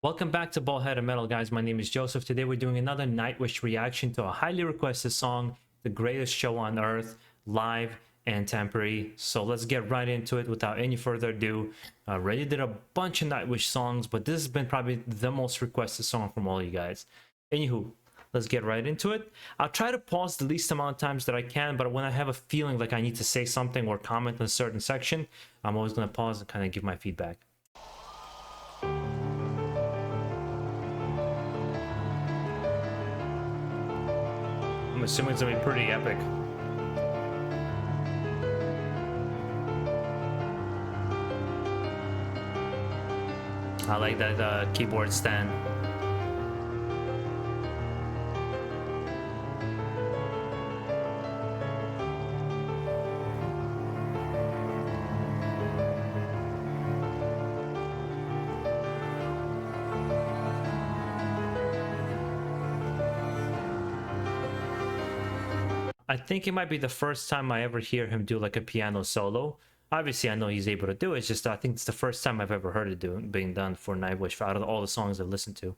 Welcome back to BaldHeaded Metal, guys. My name is Joseph. Today we're doing another Nightwish reaction to a highly requested song, The Greatest Show on Earth, live and temporary. So let's get right into it without any further ado. I already did a bunch of Nightwish songs, but this has been probably the most requested song from all you guys. Anywho, let's get right into it. I'll try to pause the least amount of times that I can, but when I have a feeling like I need to say something or comment on a certain section, I'm always going to pause and kind of give my feedback. I'm assuming it's gonna be pretty epic. I like that keyboard stand. I think it might be the first time I ever hear him do like a piano solo. Obviously, I know he's able to do it. It's just I think it's the first time I've ever heard it being done for Nightwish out of all the songs I've listened to.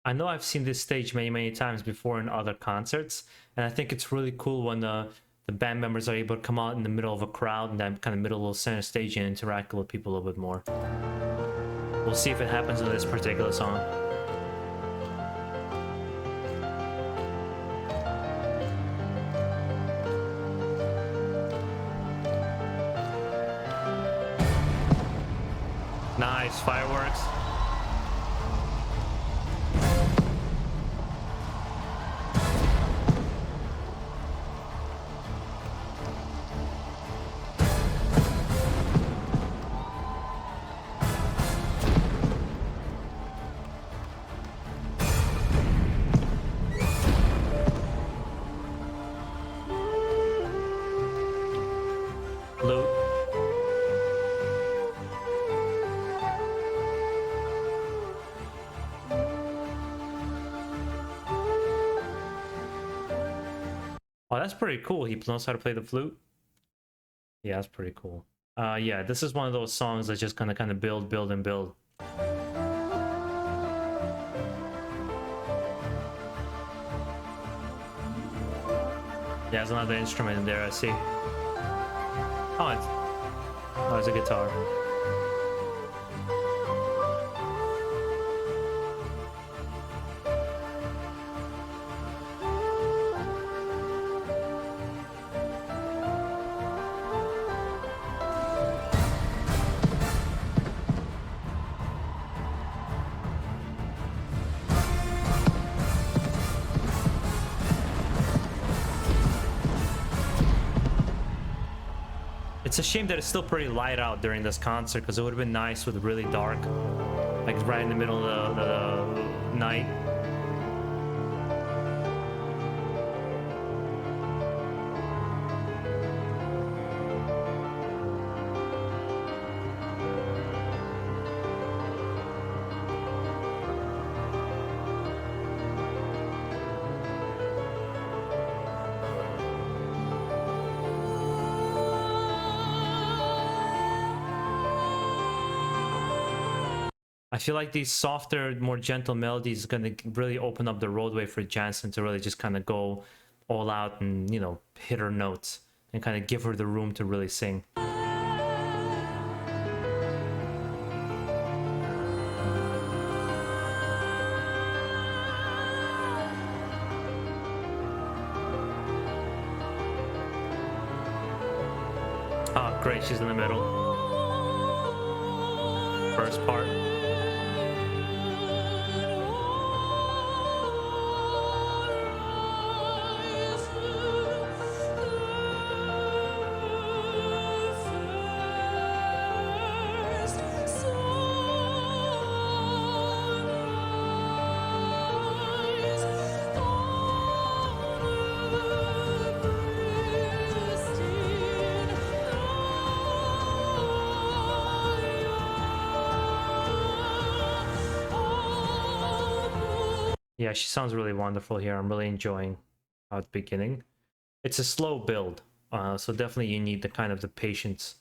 I know I've seen this stage many times before in other concerts, and I think it's really cool when the band members are able to come out in the middle of a crowd and that kind of middle of center stage and interact with people a little bit more. We'll see if it happens in this particular song. Nice, fireworks. Loot. Oh, that's pretty cool. He knows how to play the flute. Yeah, that's pretty cool. Yeah, this is one of those songs that's just gonna kind of build and build. Yeah, there's another instrument in there, I see. Oh, it's a guitar. It's a shame that it's still pretty light out during this concert, because it would have been nice with really dark, like right in the middle of the night. I feel like these softer, more gentle melodies are going to really open up the roadway for Jansen to really just kind of go all out and, you know, hit her notes and kind of give her the room to really sing. Oh, great, she's in the middle. First part. Yeah, she sounds really wonderful here. I'm really enjoying the beginning. It's a slow build, so definitely you need the kind of the patience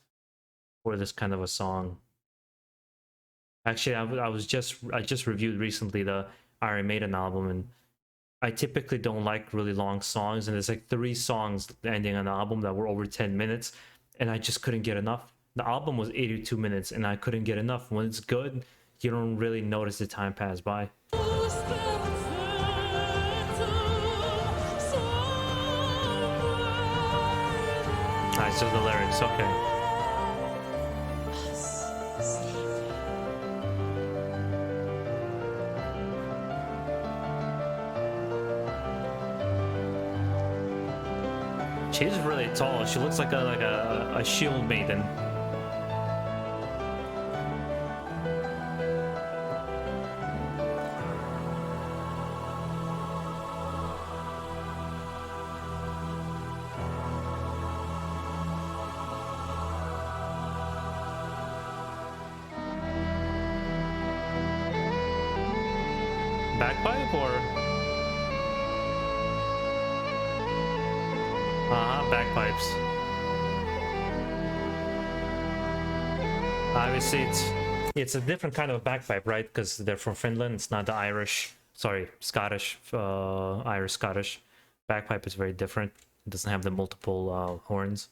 for this kind of a song. Actually, I just reviewed recently the Iron Maiden album, and I typically don't like really long songs, and there's like 3 songs ending an album that were over 10 minutes, and I just couldn't get enough. The album was 82 minutes, and I couldn't get enough. When it's good, you don't really notice the time pass by. Alright, so the lyrics, okay. She's really tall. She looks like a shield maiden. Bagpipe or? Bagpipes. Obviously, it's a different kind of bagpipe, right? Because they're from Finland. It's not the Irish, sorry, Scottish, Irish Scottish. Bagpipe is very different. It doesn't have the multiple horns.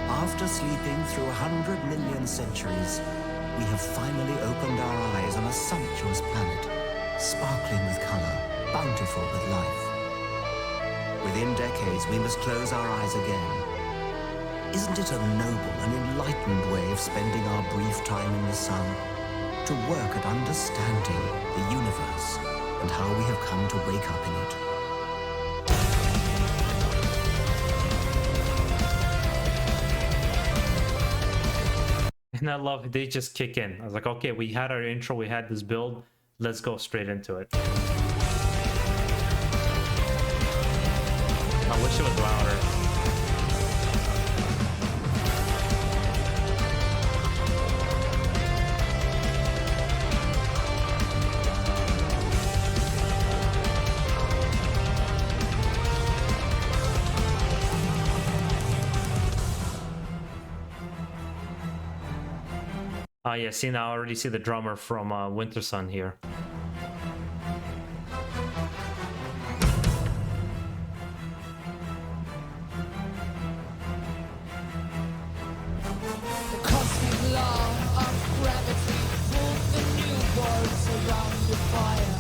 After sleeping through 100 million centuries, we have finally opened our eyes on a sumptuous planet, sparkling with color, bountiful with life. Within decades, we must close our eyes again. Isn't it a noble and enlightened way of spending our brief time in the sun? To work at understanding the universe and how we have come to wake up in it. And I love they just kick in. I was like, okay, we had our intro, we had this build, let's go straight into it. I wish it was louder. Yeah, see now I already see the drummer from Winter Sun here. The cosmic law of gravity pulled the new worlds around the fire.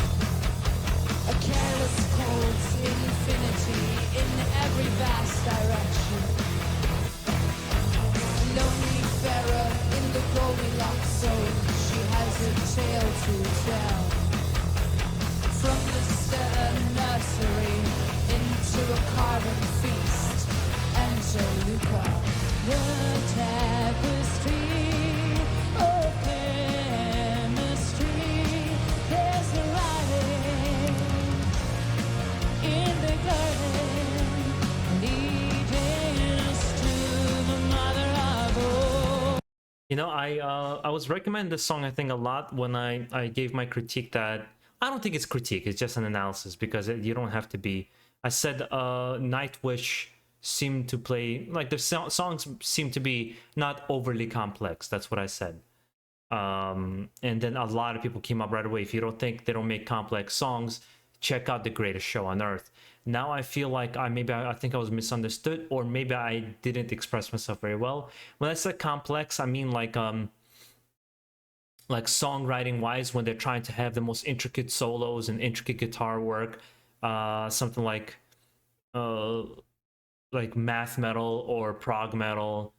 A careless pulse infinity in every vast direction. Lonely Pharaoh in the Goldilocks zone, she has a tale to tell. From the stellar nursery into a carbon feast, Angelica, the tapestry of chemistry. There's a writing in the garden, leading us to the mother of all. You know, I was recommending this song I think a lot when I gave my critique that I don't think it's critique, it's just an analysis because you don't have to be. I said Nightwish seemed to play like the songs seem to be not overly complex. That's what I said. And then a lot of people came up right away. If you don't think they don't make complex songs, check out The Greatest Show on Earth. Now I feel like I think I was misunderstood, or maybe I didn't express myself very well. When I said complex, I mean like songwriting wise, when they're trying to have the most intricate solos and intricate guitar work, something like math metal or prog metal,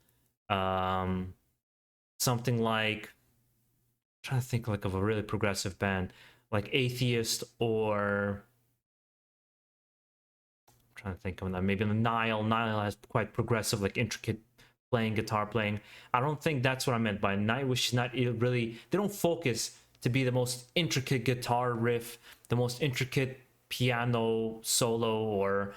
something like, I'm trying to think like of a really progressive band like Atheist, or I'm trying to think of that, maybe the Nile has quite progressive, like intricate guitar playing. I don't think that's what I meant by Nightwish. Is not really, they don't focus to be the most intricate guitar riff, the most intricate piano solo, or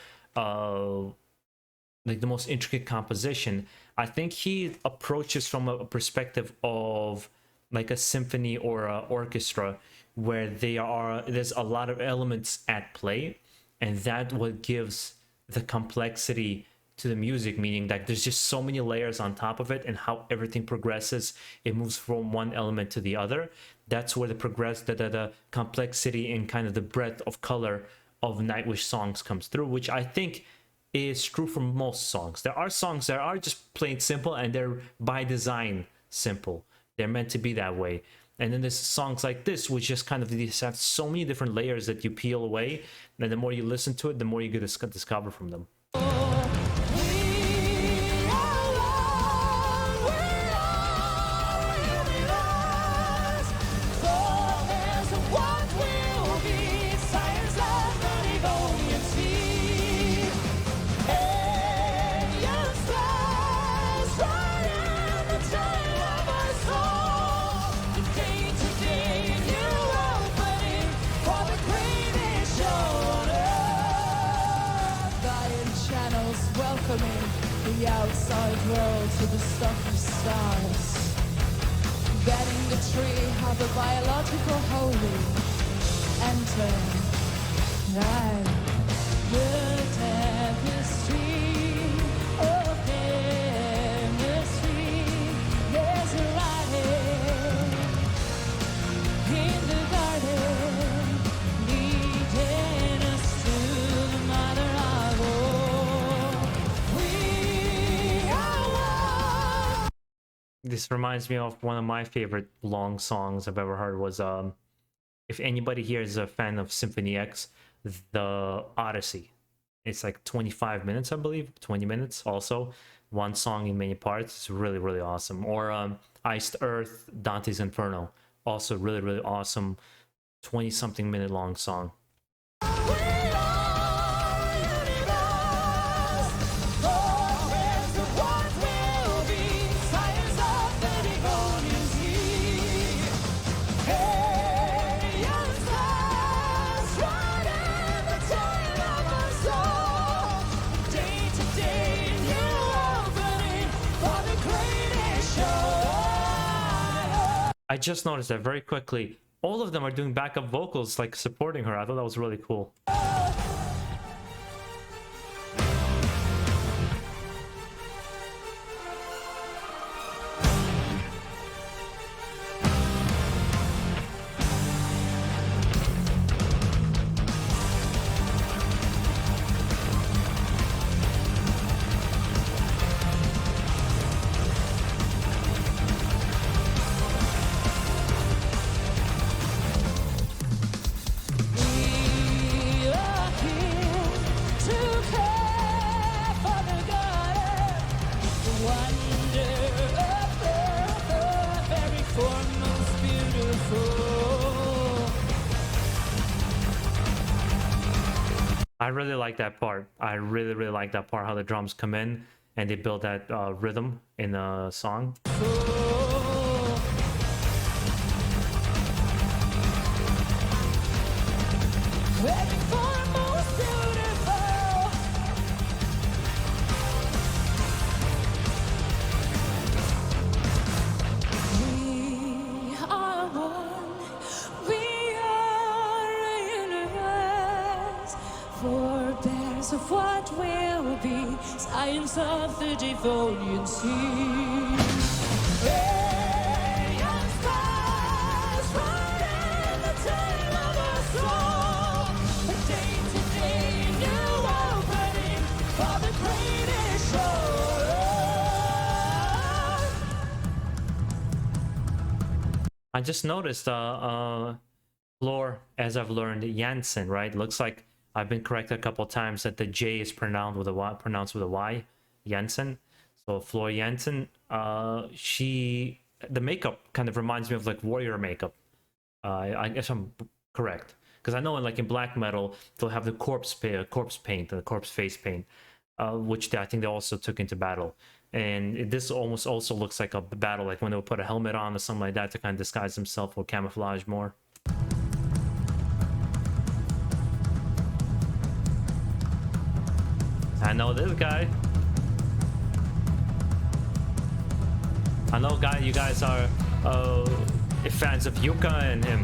like the most intricate composition. I think he approaches from a perspective of like a symphony or a orchestra, where there's a lot of elements at play, and that what gives the complexity to the music, meaning that there's just so many layers on top of it, and how everything progresses, it moves from one element to the other. That's where the complexity and kind of the breadth of color of Nightwish songs comes through, which I think is true for most songs. There are songs that are just plain simple, and they're by design simple. They're meant to be that way. And then there's songs like this, which just kind of these have so many different layers that you peel away, and the more you listen to it, the more you get to discover from them. The outside world to the stuff of stars, betting the tree how the biological holy enter and the tapestry of chemistry. There's a light in the garden leading us to the mother of all. This reminds me of one of my favorite long songs I've ever heard was if anybody here is a fan of Symphony X, the Odyssey. It's like 25 minutes, I believe, 20 minutes also. One song in many parts. It's really, really awesome. Or Iced Earth, Dante's Inferno. Also really, really awesome 20-something minute long song. I just noticed that very quickly. All of them are doing backup vocals, like supporting her. I thought that was really cool. I really like that part. I really, really like that part, how the drums come in and they build that rhythm in the song. Of what will be, science of the Devonian sea. Alien stars riding the tail of a soul. A day-to-day new opening for the greatest show. I just noticed Floor, as I've learned, Jansen, right? Looks like I've been corrected a couple of times that the J is pronounced with a Y, Jensen. So Floor Jansen, the makeup kind of reminds me of like warrior makeup. I guess I'm correct, because I know in black metal they'll have the corpse paint, the corpse face paint, which I think they also took into battle. And this almost also looks like a battle, like when they'll put a helmet on or something like that to kind of disguise themselves or camouflage more. I know this guy. I know, you guys are fans of Yuka and him.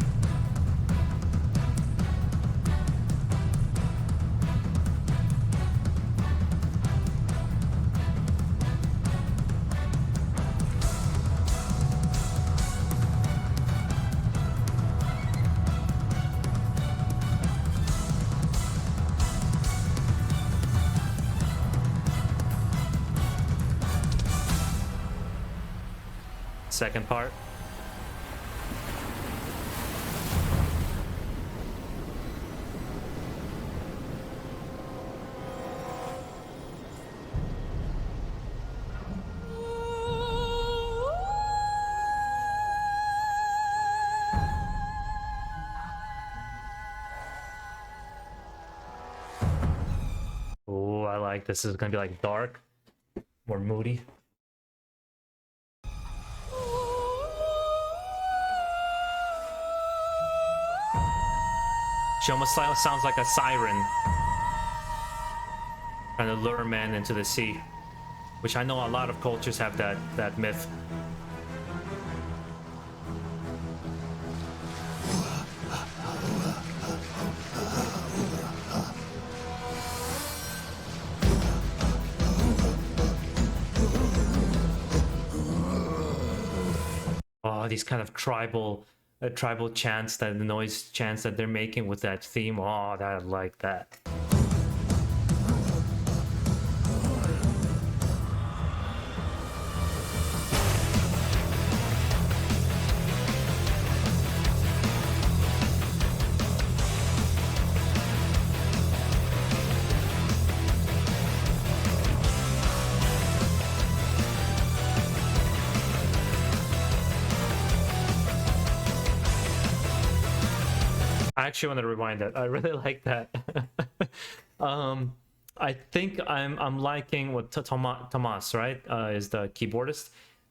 Second part. Oh, I like this. Is gonna be like dark, more moody. She almost sounds like a siren trying to lure men into the sea, which I know a lot of cultures have that myth. Oh, these kind of tribal chants, that the noise chants that they're making with that theme. Oh, I like that. I actually want to rewind that. I really like that. I think I'm liking what Tomas, right? Is the keyboardist.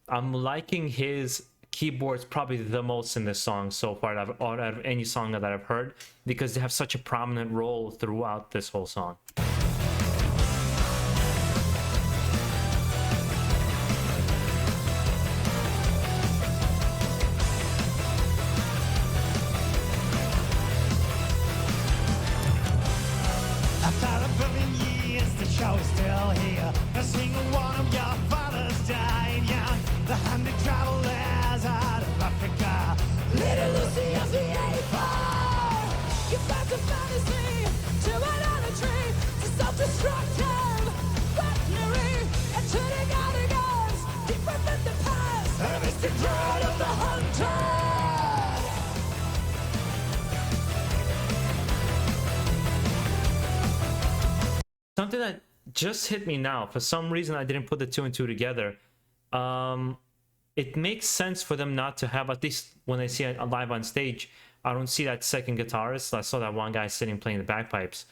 I'm liking his keyboards probably the most in this song so far out of any song that I've heard, because they have such a prominent role throughout this whole song. Something that just hit me now, for some reason I didn't put the two and two together. It makes sense for them not to have, at least when I see it live on stage, I don't see that second guitarist. I saw that one guy sitting playing the bagpipes.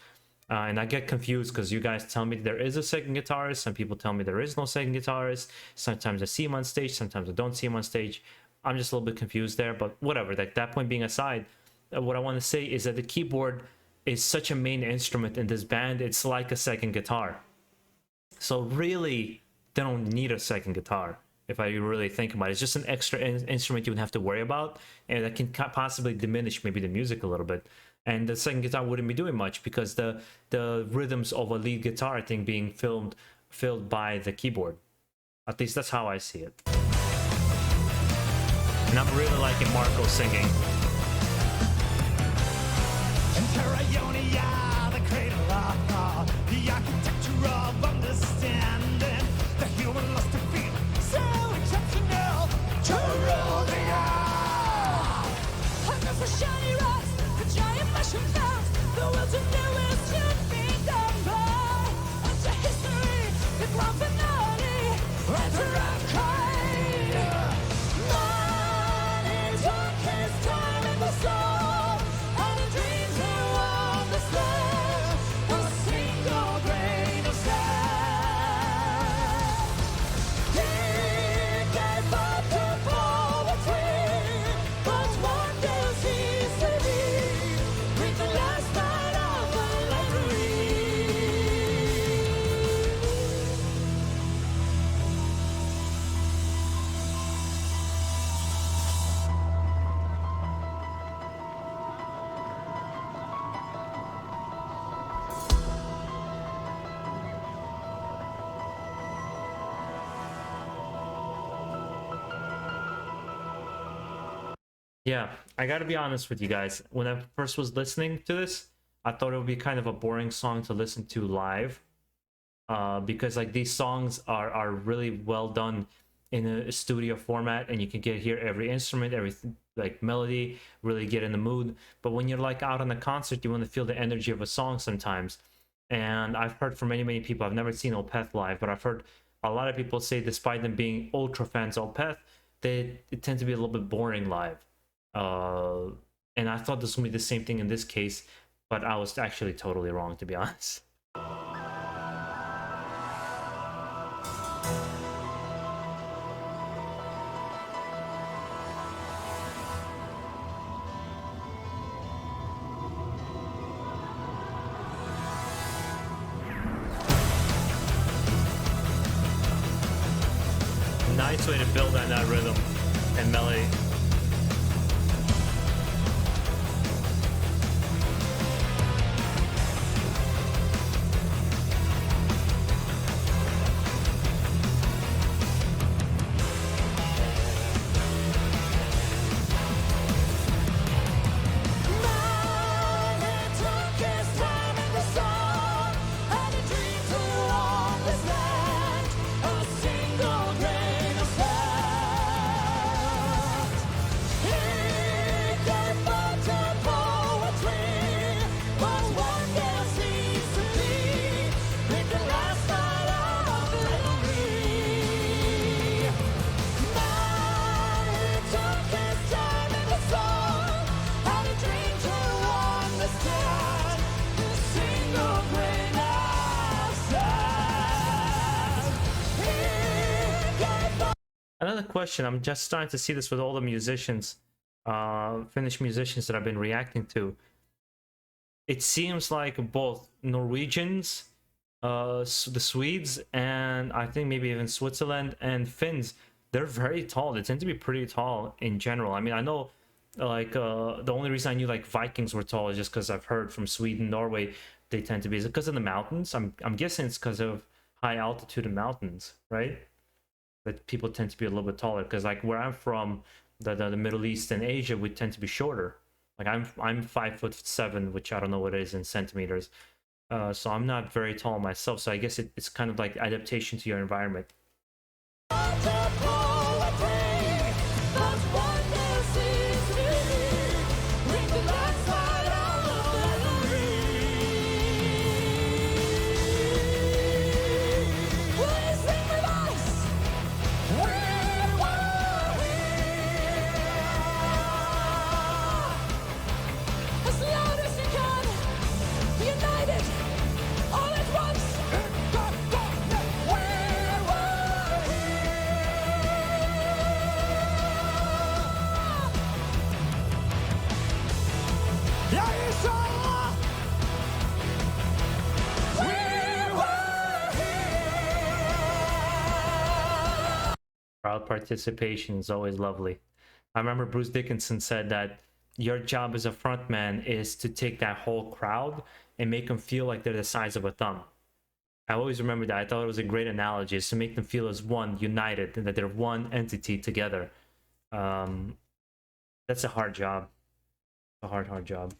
And I get confused because you guys tell me there is a second guitarist. Some people tell me there is no second guitarist. Sometimes I see him on stage, sometimes I don't see him on stage. I'm just a little bit confused there, but whatever. Like, that point being aside, what I want to say is that the keyboard is such a main instrument in this band. It's like a second guitar. So really, they don't need a second guitar, if I really think about it. It's just an extra instrument you would have to worry about, and that can possibly diminish maybe the music a little bit. And the second guitar wouldn't be doing much because the rhythms of a lead guitar, I think, being filled by the keyboard. At least that's how I see it. And I'm really liking Marco singing. The cradle of thought, the architecture of understanding, the human lust to feel so exceptional to rule the earth. Hunger for shiny rocks, the giant mushroom clouds, the will to know will soon be done by. Unto history, the grand finale, resurrection. Man is on his time in the soul, and the dreams are on the slab, a single grain of sand. He gave up to poverty, but one day ceased to be. With the last night of the Yeah, I gotta be honest with you guys. When I first was listening to this, I thought it would be kind of a boring song to listen to live. Because like these songs are really well done in a studio format, and you can hear every instrument, every like melody, really get in the mood. But when you're like out on a concert, you want to feel the energy of a song sometimes. And I've heard from many people, I've never seen Opeth live, but I've heard a lot of people say, despite them being ultra fans of Opeth, they tend to be a little bit boring live. And I thought this would be the same thing in this case, but I was actually totally wrong, to be honest. Nice way to build on that rhythm and melody. Another question, I'm just starting to see this with all the musicians, Finnish musicians that I've been reacting to. It seems like both Norwegians, the Swedes, and I think maybe even Switzerland and Finns, they're very tall. They tend to be pretty tall in general. I mean, I know like the only reason I knew like Vikings were tall is just because I've heard from Sweden, Norway, they tend to be. Is it because of the mountains? I'm guessing it's because of high altitude and mountains, right? That people tend to be a little bit taller, because like where I'm from, the Middle East and Asia, we tend to be shorter. Like I'm 5'7", which I don't know what it is in centimeters. So I'm not very tall myself. So I guess it's kind of like adaptation to your environment. Crowd participation is always lovely. I remember Bruce Dickinson said that your job as a frontman is to take that whole crowd and make them feel like they're the size of a thumb. I always remember that. I thought it was a great analogy, is to make them feel as one, united, and that they're one entity together. That's a hard job. A hard job.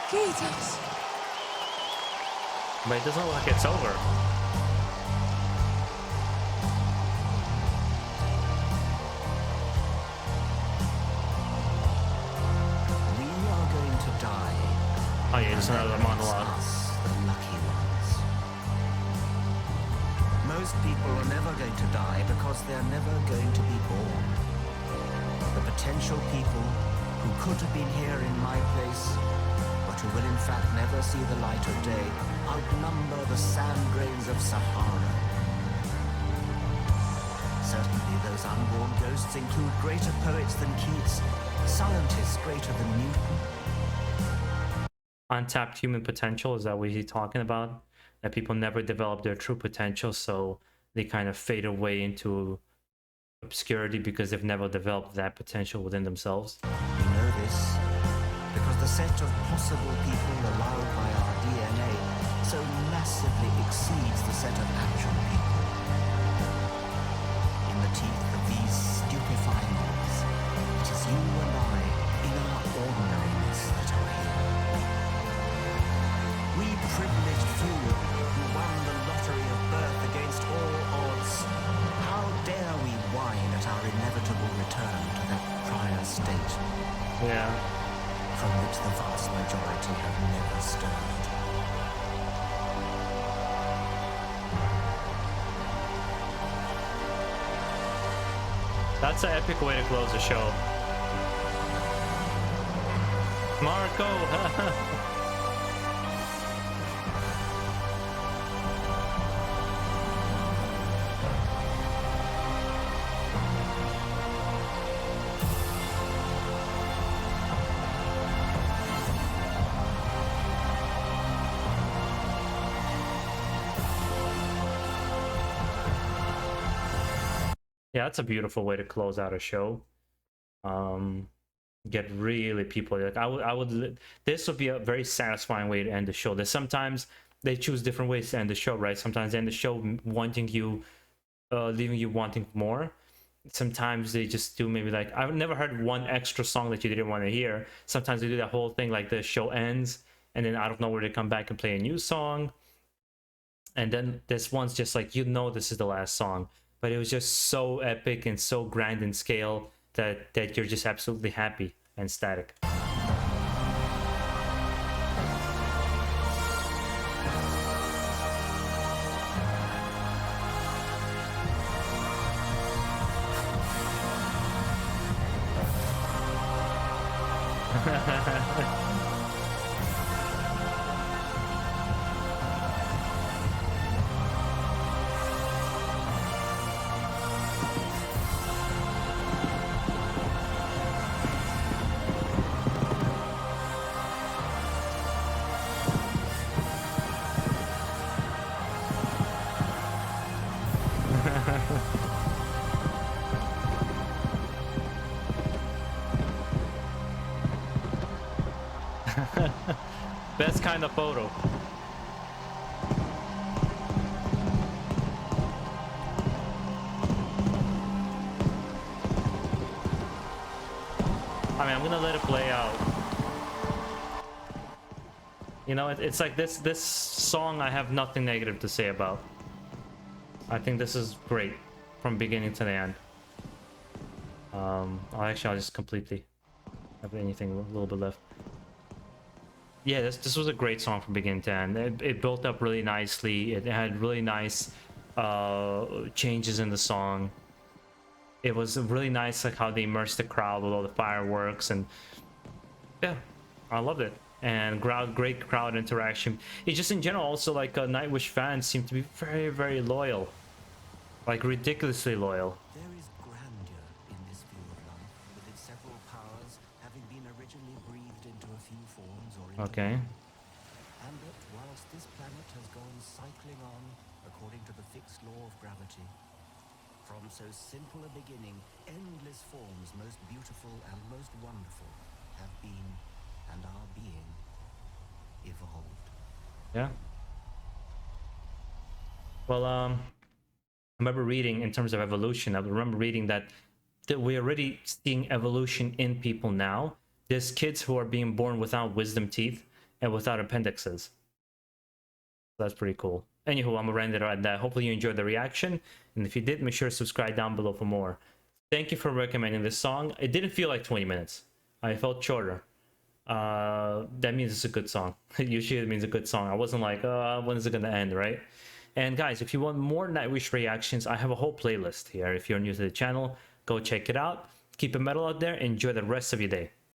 Jesus. But it doesn't look like it's over. We are going to die. Oh yeah, it's another monologue. Us, the lucky ones. Most people are never going to die because they're never going to be born. The potential people who could have been here in my place, but who will in fact never see the light of day, outnumber the sand grains of Sahara. Certainly those unborn ghosts include greater poets than Keats, scientists greater than Newton. Untapped human potential, is that what he's talking about? That people never develop their true potential, so they kind of fade away into obscurity because they've never developed that potential within themselves. We know this because the set of possible people allowed by our DNA so massively exceeds the set of actual people. In the teeth of these stupefying odds, it is you and I, in our ordinariness, that are here. We privileged few who won the lottery of birth against all odds. How dare we whine at our inevitable return to that prior state Yeah. from which the vast majority have never stirred? That's an epic way to close the show. Marco! Yeah, that's a beautiful way to close out a show. Get really people like this would be a very satisfying way to end the show. There's sometimes they choose different ways to end the show, right? Sometimes they end the show wanting you, leaving you wanting more. Sometimes they just do maybe like, I've never heard one extra song that you didn't want to hear. Sometimes they do that whole thing like the show ends and then out of nowhere they come back and play a new song. And then this one's just like, you know, this is the last song, but it was just so epic and so grand in scale that you're just absolutely happy and ecstatic. Best kind of photo. I mean, I'm gonna let it play out. You know, it's like this song I have nothing negative to say about. I think this is great from beginning to the end. I'll just completely have anything a little bit left. Yeah, this was a great song from beginning to end. It built up really nicely. It had really nice changes in the song. It was really nice, like how they immersed the crowd with all the fireworks, and yeah, I loved it. And great crowd interaction. It's just in general also like Nightwish fans seem to be very, very loyal, like ridiculously loyal. There is grandeur in this view of life, with its several powers having been originally breathed into a few forms or into Okay. and that whilst this planet has gone cycling on according to the fixed law of gravity, from so simple a beginning, endless forms most beautiful and most wonderful have been and are being evolved. Yeah. Well, I remember reading in terms of evolution. I remember reading that we're already seeing evolution in people now. There's kids who are being born without wisdom teeth and without appendixes. That's pretty cool. Anywho, I'm gonna end it at that. Hopefully you enjoyed the reaction, and if you did, make sure to subscribe down below for more. Thank you for recommending this song. It didn't feel like 20 minutes. I felt shorter. That means it's a good song. Usually it means a good song. I wasn't like, when is it gonna end, right? And guys, if you want more Nightwish reactions, I have a whole playlist here. If you're new to the channel, go check it out. Keep it metal out there. Enjoy the rest of your day.